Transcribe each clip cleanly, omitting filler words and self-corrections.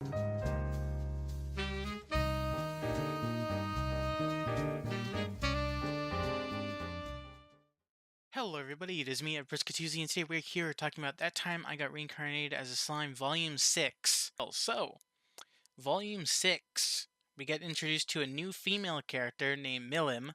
Hello everybody, it is me, Briskatuzi, and today we're here talking about That Time I Got Reincarnated as a Slime, Volume 6. So, Volume 6, we get introduced to a new female character named Milim.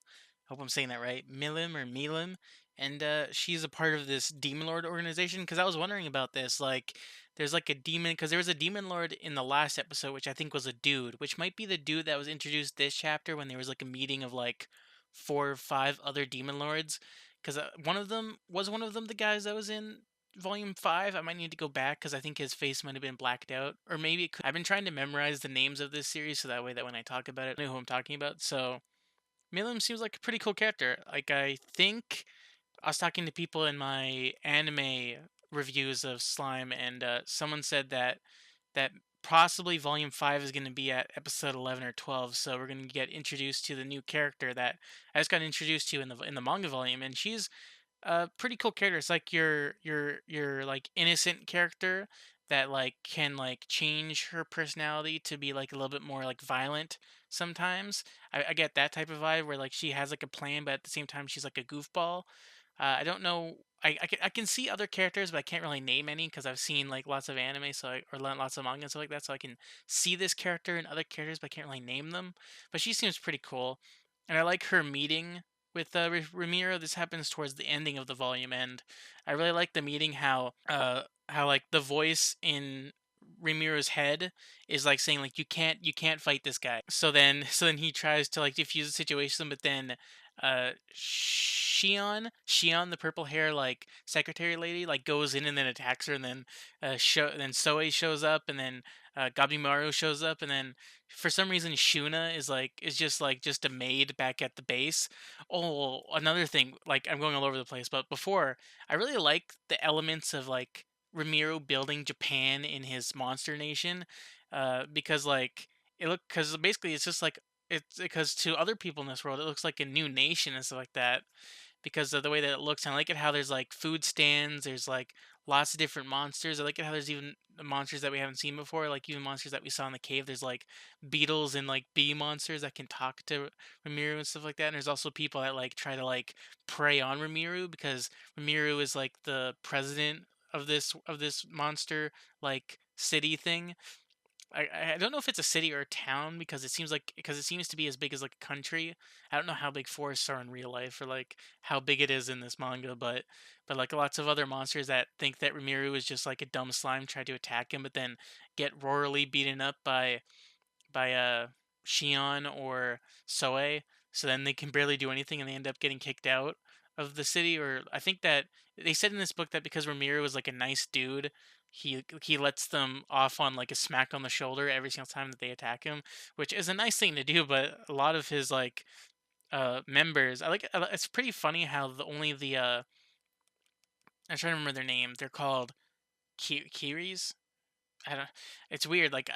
Hope I'm saying that right. Milim or Milim. And she's a part of this Demon Lord organization, because I was wondering about this. Like, there's like a demon, because there was a Demon Lord in the last episode, which I think was a dude, which might be the dude that was introduced this chapter when there was like a meeting of like 4 or 5 other Demon Lords. Because one of them the guys that was in Volume 5. I might need to go back because I think his face might have been blacked out. Or maybe it could. I've been trying to memorize the names of this series so that way that when I talk about it, I know who I'm talking about. So, Milim seems like a pretty cool character. Like, I think I was talking to people in my anime reviews of Slime, and someone said that possibly Volume 5 is going to be at episode 11 or 12. So we're going to get introduced to the new character that I just got introduced to in the manga volume, and she's a pretty cool character. It's like your like innocent character that like can like change her personality to be like a little bit more like violent sometimes. I get that type of vibe where like she has like a plan, but at the same time she's like a goofball. I don't know. I can see other characters, but I can't really name any because I've seen like lots of anime, or lots of manga and stuff like that. So I can see this character and other characters, but I can't really name them. But she seems pretty cool, and I like her meeting with Ramiro. This happens towards the ending of the volume, and I really like the meeting. How like the voice in Ramiro's head is like saying like you can't fight this guy. So then he tries to like defuse the situation, but then Shion, the purple hair like secretary lady, like goes in and then attacks her, and then Soe shows up, and then Gabimaru shows up, and then for some reason Shuna is just a maid back at the base. Oh, another thing, like I'm going all over the place, but before I really like the elements of like Ramiro building Japan in his Monster Nation, because like because basically it's just like it's because to other people in this world it looks like a new nation and stuff like that because of the way that it looks. And I like it how there's like food stands, there's like lots of different monsters. I like it how there's even monsters that we haven't seen before, like even monsters that we saw in the cave. There's like beetles and like bee monsters that can talk to Ramiru and stuff like that. And there's also people that like try to like prey on Ramiru because Ramiru is like the president of this monster like city thing. I don't know if it's a city or a town because it seems to be as big as like a country. I don't know how big forests are in real life or like how big it is in this manga, but like lots of other monsters that think that Rimuru is just like a dumb slime try to attack him, but then get royally beaten up by Shion or Soe, so then they can barely do anything and they end up getting kicked out of the city. Or I think that they said in this book that because Ramiro was like a nice dude, he lets them off on like a smack on the shoulder every single time that they attack him, which is a nice thing to do. But a lot of his like members, it's pretty funny how the only the I'm trying to remember their name. They're called Kiris. I don't. It's weird. Like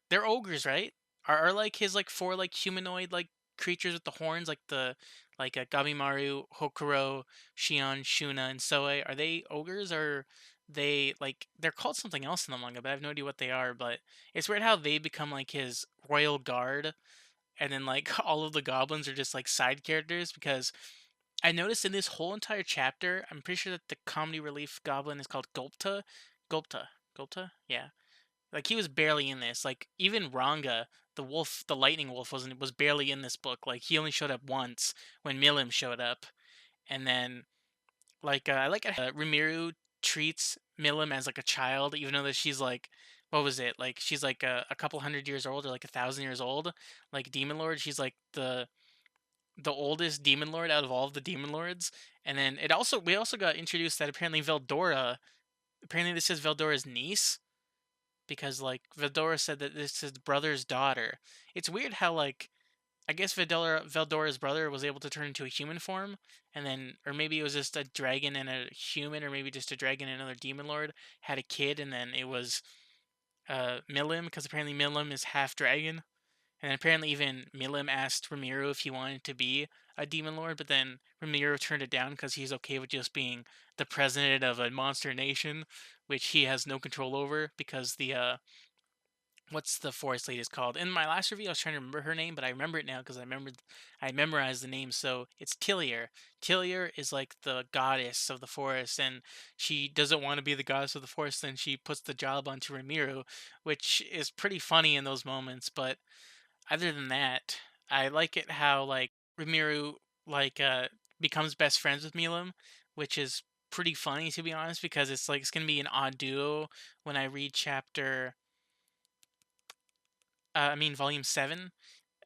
they're ogres, right? Are like his like four like humanoid like creatures with the horns, like the like Gabimaru, Hokuro, Shion, Shuna, and Soe. Are they ogres or they like they're called something else in the manga, but I have no idea what they are. But it's weird how they become like his royal guard, and then like all of the goblins are just like side characters because I noticed in this whole entire chapter, I'm pretty sure that the comedy relief goblin is called Gulpta. Gulpta. Gulpta? Yeah. Like he was barely in this. Like even Ranga, the wolf, the lightning wolf, was barely in this book. Like he only showed up once when Milim showed up, and then I like Rimiru treats Milim as like a child, even though that she's like, what was it? Like she's like a couple hundred years old or like 1,000 years old. Like Demon Lord, she's like the oldest Demon Lord out of all of the Demon Lords. And then we also got introduced that apparently this is Veldora's niece because like Veldora said that this is brother's daughter. It's weird how like I guess Veldora's brother was able to turn into a human form, and then or maybe it was just a dragon and a human, or maybe just a dragon and another demon lord had a kid, and then it was Milim because apparently Milim is half dragon. And apparently, even Milim asked Ramiro if he wanted to be a demon lord, but then Ramiro turned it down because he's okay with just being the president of a monster nation, which he has no control over because what's the forest lady's called? In my last review, I was trying to remember her name, but I remember it now because I memorized the name. So it's Tillier. Tillier is like the goddess of the forest, and she doesn't want to be the goddess of the forest, and she puts the job onto Ramiru, which is pretty funny in those moments. But other than that, I like it how like Ramiru like becomes best friends with Milim, which is pretty funny to be honest, because it's like it's gonna be an odd duo when I read chapter volume 7,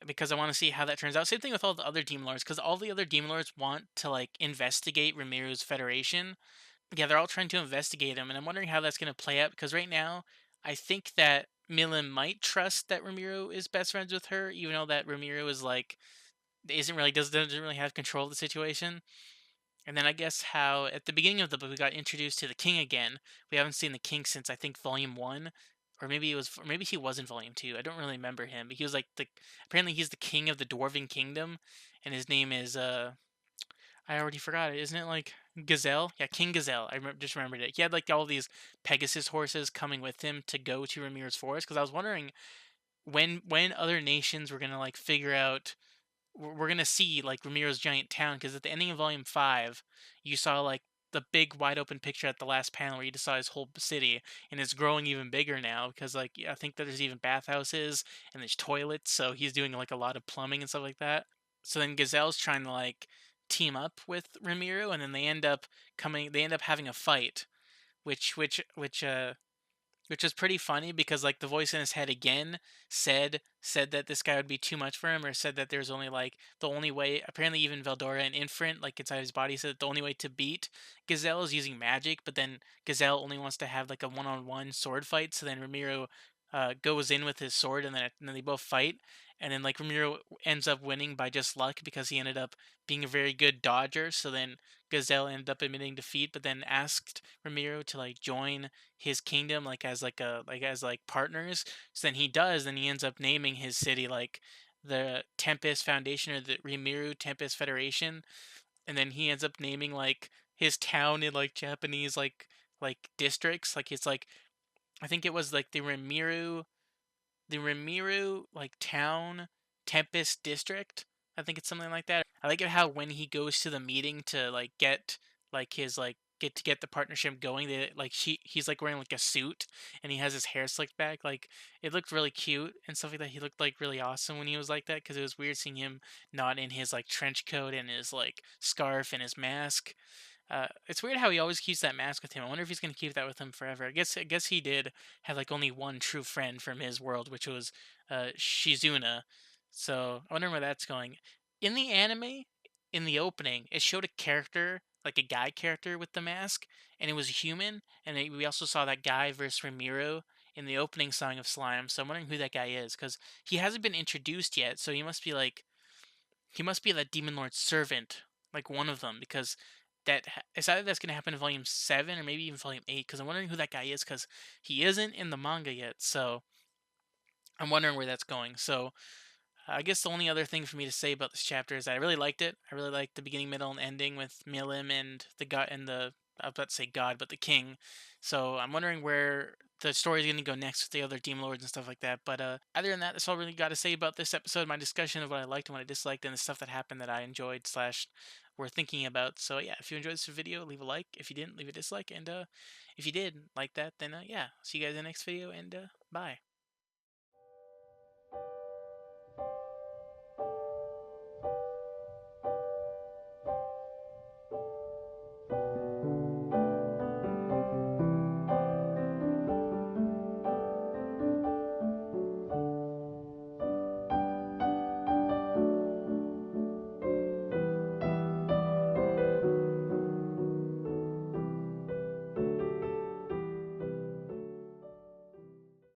because I want to see how that turns out. Same thing with all the other demon lords, because all the other demon lords want to like investigate Ramiro's federation. Yeah, they're all trying to investigate him, and I'm wondering how that's going to play out. Because right now, I think that Milim might trust that Ramiro is best friends with her, even though that Ramiro is like isn't really doesn't really have control of the situation. And then I guess how at the beginning of the book we got introduced to the king again. We haven't seen the king since I think volume 1, or maybe he was in volume 2. I don't really remember him, but he was like the apparently he's the king of the dwarven kingdom, and his name is I already forgot it. Isn't it like Gazelle? Yeah, King Gazelle. Just remembered it. He had like all these Pegasus horses coming with him to go to Ramir's forest, because I was wondering when other nations were gonna like figure out we're gonna see like Ramiro's giant town, because at the ending of volume 5, you saw like the big wide open picture at the last panel where you just saw his whole city, and it's growing even bigger now because like I think that there's even bathhouses and there's toilets, so he's doing like a lot of plumbing and stuff like that. So then Gazelle's trying to like team up with Ramiro, and then they end up having a fight, which which was pretty funny because like the voice in his head again said that this guy would be too much for him, or said that there's only like the only way, apparently even Veldora and Infront like inside his body said that the only way to beat Gazelle is using magic, but then Gazelle only wants to have like a one-on-one sword fight. So then Ramiro goes in with his sword, and then they both fight, and then like Ramiro ends up winning by just luck because he ended up being a very good dodger. So then Gazelle ended up admitting defeat, but then asked Ramiro to like join his kingdom like as like partners. So then he does, and he ends up naming his city like the Tempest Foundation, or the Rimuru Tempest Federation, and then he ends up naming like his town in like Japanese like districts. Like it's like I think it was like the Rimuru like town Tempest district. I think it's something like that. I like it how when he goes to the meeting to like get like his like get the partnership going, they like he's like wearing like a suit, and he has his hair slicked back. Like it looked really cute and stuff like that. He looked like really awesome when he was like that, because it was weird seeing him not in his like trench coat and his like scarf and his mask. It's weird how he always keeps that mask with him. I wonder if he's gonna keep that with him forever. I guess he did have like only one true friend from his world, which was Shizuna. So I wonder where that's going. In the anime, in the opening, it showed a character, like a guy character with the mask, and it was human. And we also saw that guy versus Ramiro in the opening song of Slime. So I'm wondering who that guy is, because he hasn't been introduced yet. So he must be that demon lord's servant, like one of them, because it's either that's going to happen in volume 7 or maybe even volume 8. Because I'm wondering who that guy is, because he isn't in the manga yet. So I'm wondering where that's going. So I guess the only other thing for me to say about this chapter is that I really liked it. I really liked the beginning, middle, and ending with Milim and the god and the I was about to say god, but the king. So I'm wondering where the story is going to go next with the other demon lords and stuff like that. But other than that, that's all I really got to say about this episode. My discussion of what I liked and what I disliked, and the stuff that happened that I enjoyed slash were thinking about. So yeah, if you enjoyed this video, leave a like. If you didn't, leave a dislike. And if you did like that, then yeah, see you guys in the next video. And bye.